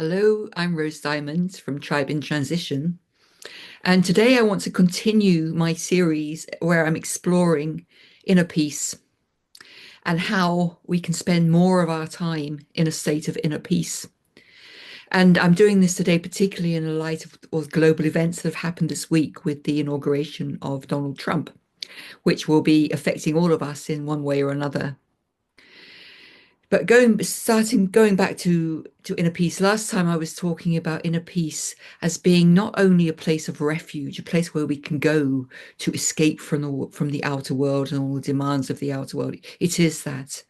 Hello, I'm Rose Diamond from Tribe in Transition. And today I want to continue my series where I'm exploring inner peace and how we can spend more of our time in a state of inner peace. And I'm doing this today, particularly in the light of all the global events that have happened this week with the inauguration of Donald Trump, which will be affecting all of us in one way or another. But going back to inner peace, last time I was talking about inner peace as being not only a place of refuge, a place where we can go to escape from the outer world and all the demands of the outer world. It is that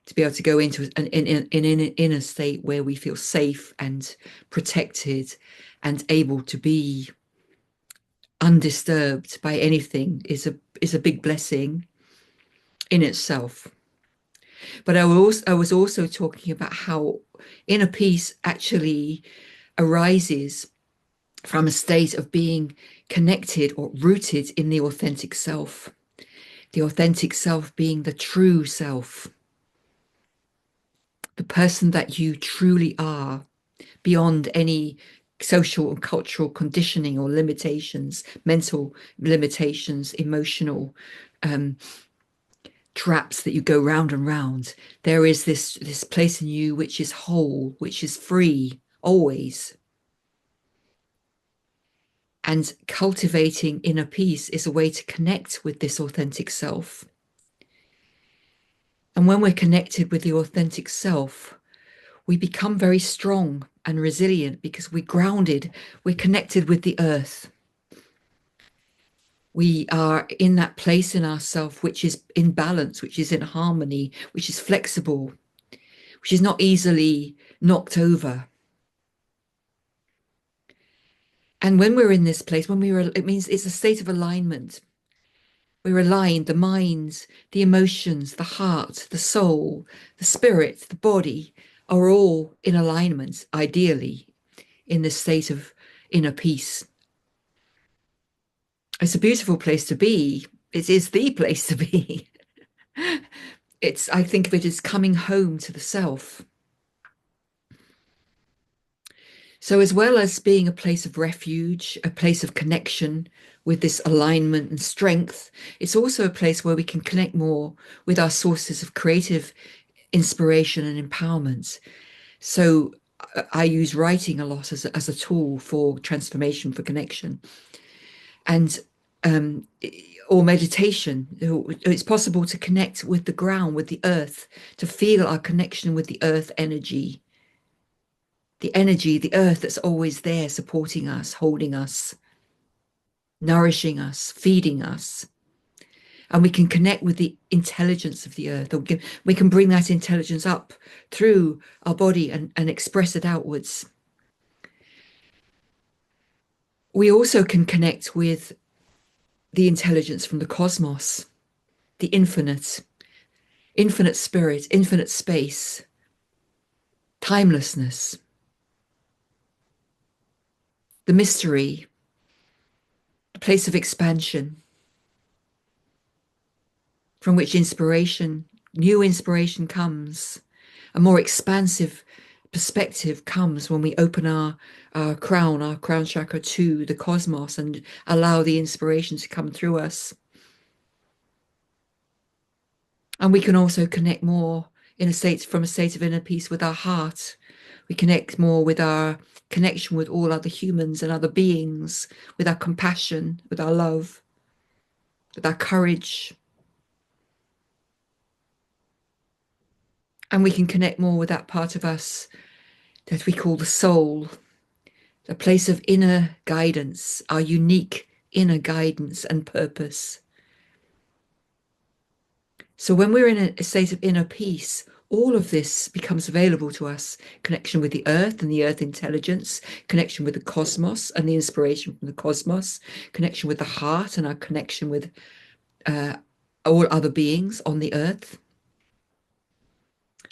to be able to go into an inner state where we feel safe and protected and able to be undisturbed by anything is a big blessing in itself. But I was also talking about how inner peace actually arises from a state of being connected or rooted in the authentic self. The authentic self being the true self, the person that you truly are, beyond any social and cultural conditioning or limitations, mental limitations, emotional um, traps that you go round and round. There is this place in you which is whole, which is free, always. And cultivating inner peace is a way to connect with this authentic self. And when we're connected with the authentic self, we become very strong and resilient because we're grounded, we're connected with the earth. We are in that place in ourself which is in balance, which is in harmony, which is flexible, which is not easily knocked over. And when we're in this place, it means it's a state of alignment. We're aligned, the mind, the emotions, the heart, the soul, the spirit, the body are all in alignment, ideally, in this state of inner peace. It's a beautiful place to be. It is the place to be. I think of it as coming home to the self. So, as well as being a place of refuge, a place of connection with this alignment and strength, it's also a place where we can connect more with our sources of creative inspiration and empowerment. So, I use writing a lot as a tool for transformation, for connection, and or meditation. It's possible to connect with the ground, with the earth, to feel our connection with the earth energy, the earth that's always there, supporting us, holding us, nourishing us, feeding us. And we can connect with the intelligence of the earth. We can bring that intelligence up through our body and express it outwards. We also can connect with the intelligence from the cosmos, the infinite spirit, infinite space, timelessness, the mystery, a place of expansion from which new inspiration comes. A more expansive perspective comes when we open our crown chakra to the cosmos and allow the inspiration to come through us. And we can also connect more from a state of inner peace with our heart. We connect more with our connection with all other humans and other beings, with our compassion, with our love, with our courage. And we can connect more with that part of us that we call the soul, the place of inner guidance, our unique inner guidance and purpose. So when we're in a state of inner peace, all of this becomes available to us. Connection with the earth and the earth intelligence, connection with the cosmos and the inspiration from the cosmos, connection with the heart and our connection with all other beings on the earth,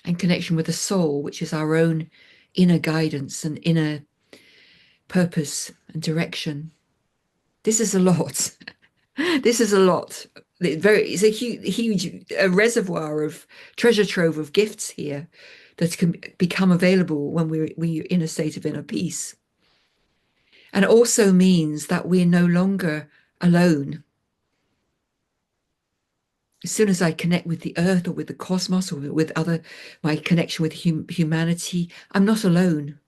and connection with the soul, which is our own inner guidance and inner purpose and direction. This is a lot. This is a lot. It's a huge reservoir of treasure trove of gifts here that can become available when we're in a state of inner peace. And it also means that we're no longer alone. As soon as I connect with the earth or with the cosmos or with other, my connection with humanity, I'm not alone.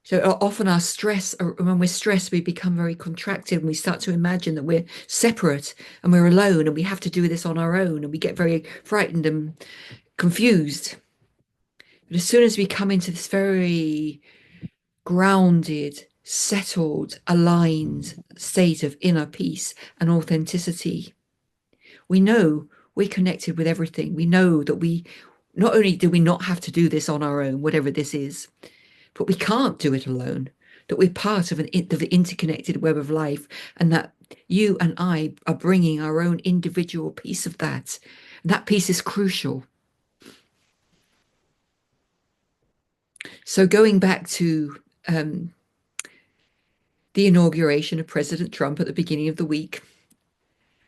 So often our stress, when we're stressed, we become very contracted and we start to imagine that we're separate and we're alone and we have to do this on our own, and we get very frightened and confused. But as soon as we come into this very grounded, settled, aligned state of inner peace and authenticity, we know we're connected with everything. We know that we not only do we not have to do this on our own, whatever this is, but we can't do it alone, that we're part of the interconnected web of life, and that you and I are bringing our own individual piece of that. And that piece is crucial. So going back to the inauguration of President Trump at the beginning of the week,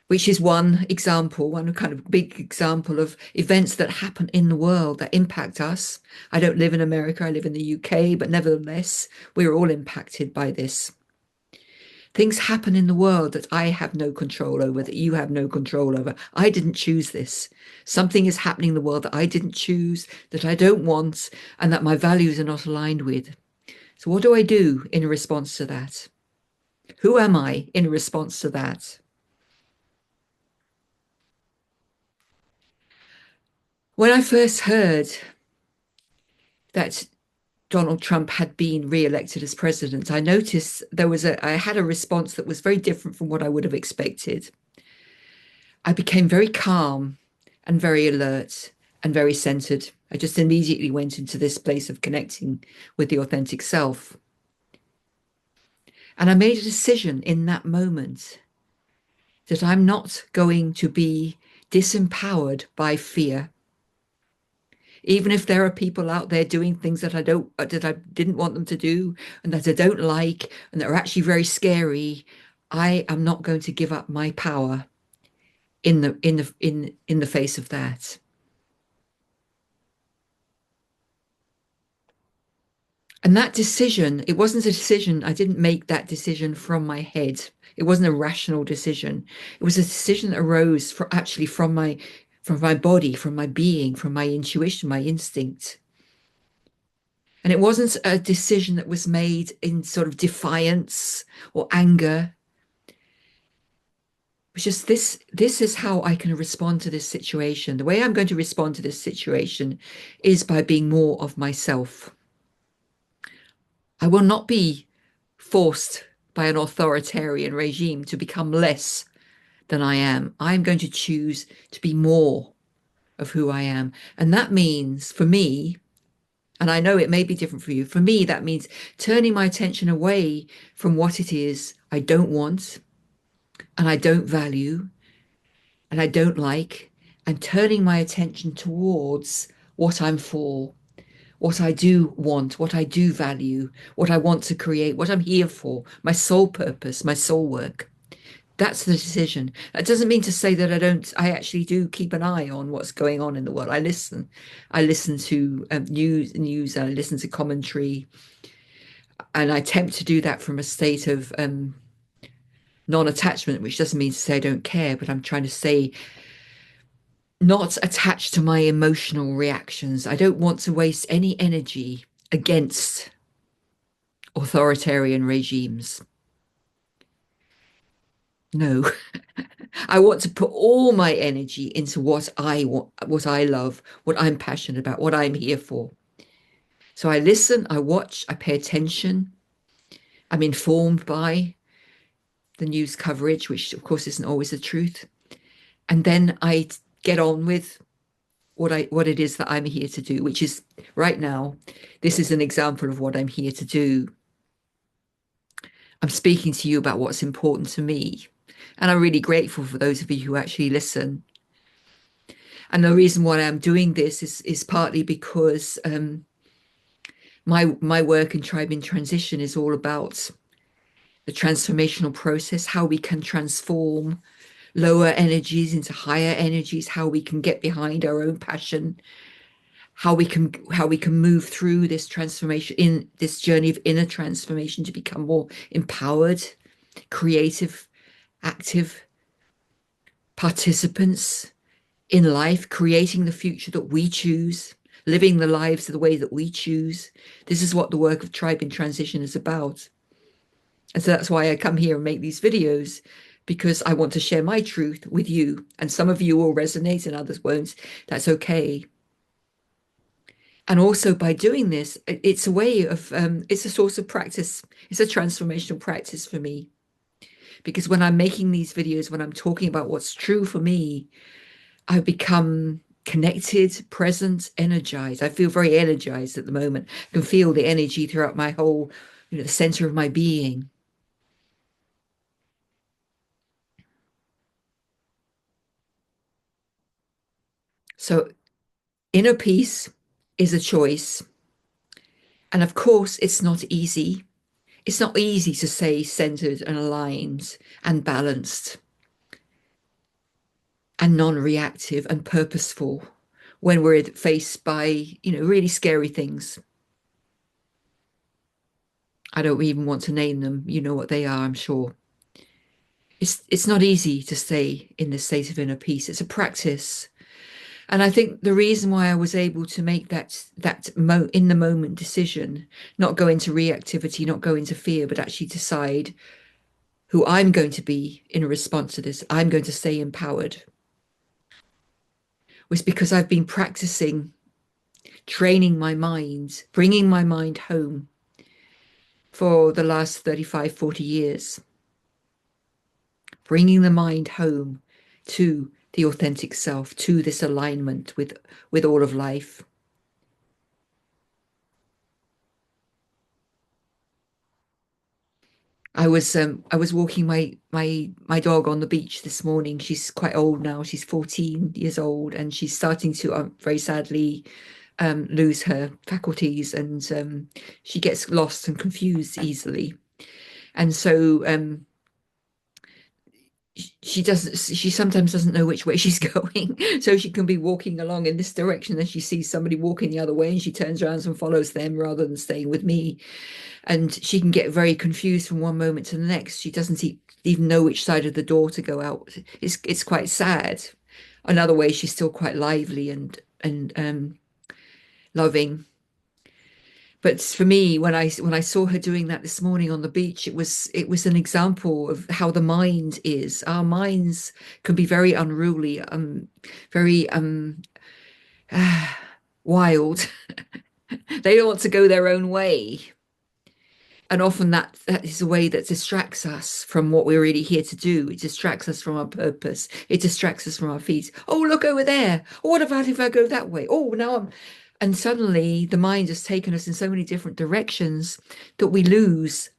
which is one example, one kind of big example of events that happen in the world that impact us. I don't live in America, I live in the UK, but nevertheless, we're all impacted by this. Things happen in the world that I have no control over, that you have no control over. I didn't choose this. Something is happening in the world that I didn't choose, that I don't want, and that my values are not aligned with. So what do I do in response to that? Who am I in response to that? When I first heard that Donald Trump had been re-elected as president, I noticed I had a response that was very different from what I would have expected. I became very calm and very alert and very centered. I just immediately went into this place of connecting with the authentic self. And I made a decision in that moment that I'm not going to be disempowered by fear. Even if there are people out there doing things that I didn't want them to do and that I don't like and that are actually very scary, I am not going to give up my power in the face of that. And that decision, it wasn't a decision, I didn't make that decision from my head. It wasn't a rational decision. It was a decision that arose from my body, from my being, from my intuition, my instinct. And it wasn't a decision that was made in sort of defiance or anger. It was just this is how I can respond to this situation. The way I'm going to respond to this situation is by being more of myself. I will not be forced by an authoritarian regime to become less than I am. I'm going to choose to be more of who I am. And that means for me, and I know it may be different for you, for me, that means turning my attention away from what it is I don't want and I don't value and I don't like, and turning my attention towards what I'm for, what I do want, what I do value, what I want to create, what I'm here for, my soul purpose, my soul work. That's the decision. That doesn't mean to say that I actually do keep an eye on what's going on in the world. I listen to news, and I listen to commentary, and I attempt to do that from a state of non-attachment, which doesn't mean to say I don't care, but I'm trying to say not attached to my emotional reactions. I don't want to waste any energy against authoritarian regimes. No, I want to put all my energy into what I want, what I love, what I'm passionate about, what I'm here for. So I listen, I watch, I pay attention. I'm informed by the news coverage, which of course isn't always the truth. And then I get on with what it is that I'm here to do, which is right now, this is an example of what I'm here to do. I'm speaking to you about what's important to me. And I'm really grateful for those of you who actually listen. And the reason why I'm doing this is partly because my work in Tribe in Transition is all about the transformational process, how we can transform lower energies into higher energies, how we can get behind our own passion how we can move through this transformation, in this journey of inner transformation, to become more empowered, creative, active participants in life, creating the future that we choose, living the lives the way that we choose. This is what the work of Tribe in Transition is about. And so that's why I come here and make these videos, because I want to share my truth with you. And some of you will resonate and others won't. That's okay. And also, by doing this, it's a way of, it's a source of practice. It's a transformational practice for me. Because when I'm making these videos, when I'm talking about what's true for me, I become connected, present, energized. I feel very energized at the moment. I can feel the energy throughout my whole, the center of my being. So inner peace is a choice. And of course, it's not easy. It's not easy to stay centered and aligned and balanced and non-reactive and purposeful when we're faced by, really scary things. I don't even want to name them. You know what they are, I'm sure. It's not easy to stay in this state of inner peace. It's a practice. And I think the reason why I was able to make that in the moment decision, not go into reactivity, not go into fear, but actually decide who I'm going to be in response to this. I'm going to stay empowered, was because I've been practicing training my mind, bringing my mind home for the last 35, 40 years, bringing the mind home to the authentic self, to this alignment with all of life. I was walking my dog on the beach this morning. She's quite old now. She's 14 years old, and she's starting to very sadly lose her faculties, and she gets lost and confused easily. And so she sometimes doesn't know which way she's going. So she can be walking along in this direction, and she sees somebody walking the other way, and she turns around and follows them rather than staying with me. And she can get very confused from one moment to the next. She doesn't even know which side of the door to go out. It's quite sad. Another way, she's still quite lively and loving. But for me, when I saw her doing that this morning on the beach, it was an example of how the mind is. Our minds can be very unruly, very wild. They don't want to go their own way. And often that is a way that distracts us from what we're really here to do. It distracts us from our purpose. It distracts us from our feet. Oh, look over there. Oh, what about if I go that way? Oh, now I'm. And suddenly the mind has taken us in so many different directions that we lose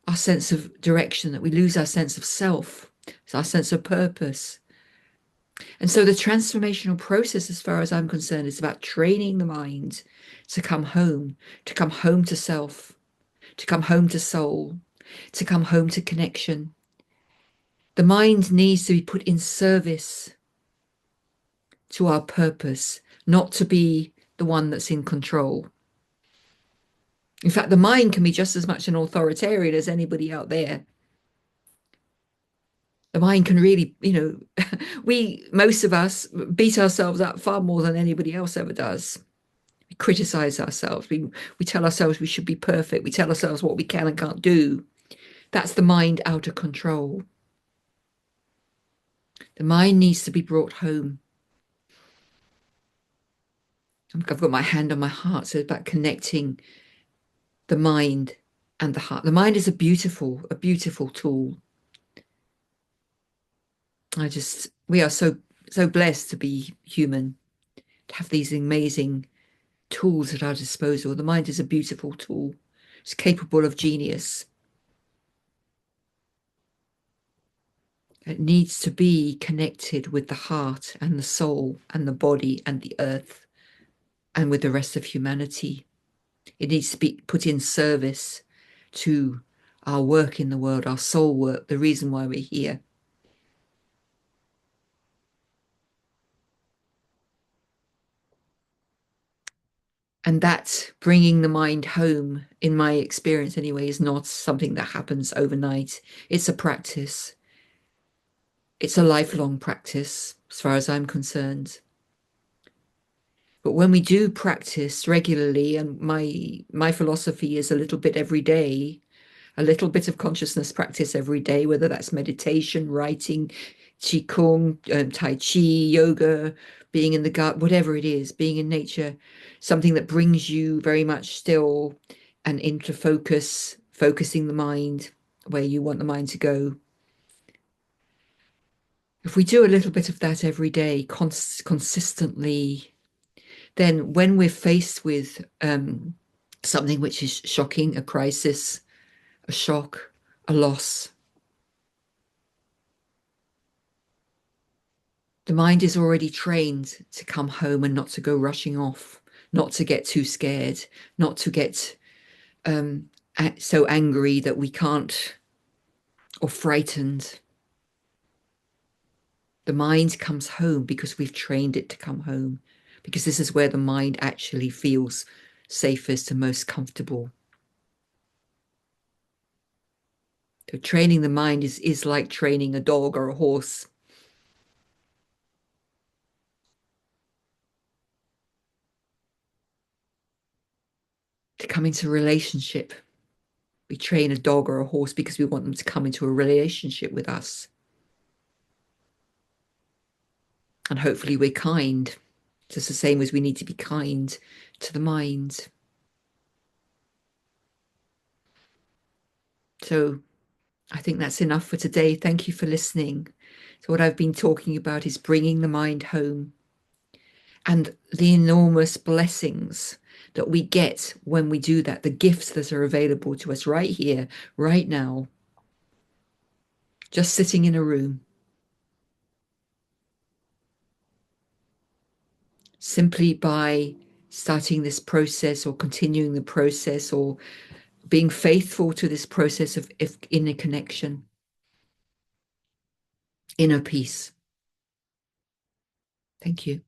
our sense of direction, that we lose our sense of self, our sense of purpose. And so the transformational process, as far as I'm concerned, is about training the mind to come home to self, to come home to soul, to come home to connection. The mind needs to be put in service to our purpose, not to be the one that's in control. In fact, the mind can be just as much an authoritarian as anybody out there. The mind can really, most of us beat ourselves up far more than anybody else ever does. We criticize ourselves. We tell ourselves we should be perfect. We tell ourselves what we can and can't do. That's the mind out of control. The mind needs to be brought home. I've got my hand on my heart, so it's about connecting the mind and the heart. The mind is a beautiful tool. We are so blessed to be human, to have these amazing tools at our disposal. The mind is a beautiful tool. It's capable of genius. It needs to be connected with the heart and the soul and the body and the earth and with the rest of humanity. It needs to be put in service to our work in the world, our soul work, the reason why we're here. And that bringing the mind home, in my experience anyway, is not something that happens overnight. It's a practice. It's a lifelong practice, as far as I'm concerned. But when we do practice regularly, and my philosophy is a little bit every day, a little bit of consciousness practice every day, whether that's meditation, writing, qigong, tai chi, yoga, being in the gut, whatever it is, being in nature, something that brings you very much still and into focus, focusing the mind where you want the mind to go. If we do a little bit of that every day, consistently, then when we're faced with something which is shocking, a crisis, a shock, a loss, the mind is already trained to come home and not to go rushing off, not to get too scared, not to get so angry that we can't, or frightened. The mind comes home because we've trained it to come home, because this is where the mind actually feels safest and most comfortable. So training the mind is like training a dog or a horse. To come into a relationship. We train a dog or a horse because we want them to come into a relationship with us. And hopefully we're kind, just the same as we need to be kind to the mind. So I think that's enough for today. Thank you for listening. So what I've been talking about is bringing the mind home and the enormous blessings that we get when we do that, the gifts that are available to us right here, right now, just sitting in a room, simply by starting this process or continuing the process or being faithful to this process of inner connection, inner peace. Thank you.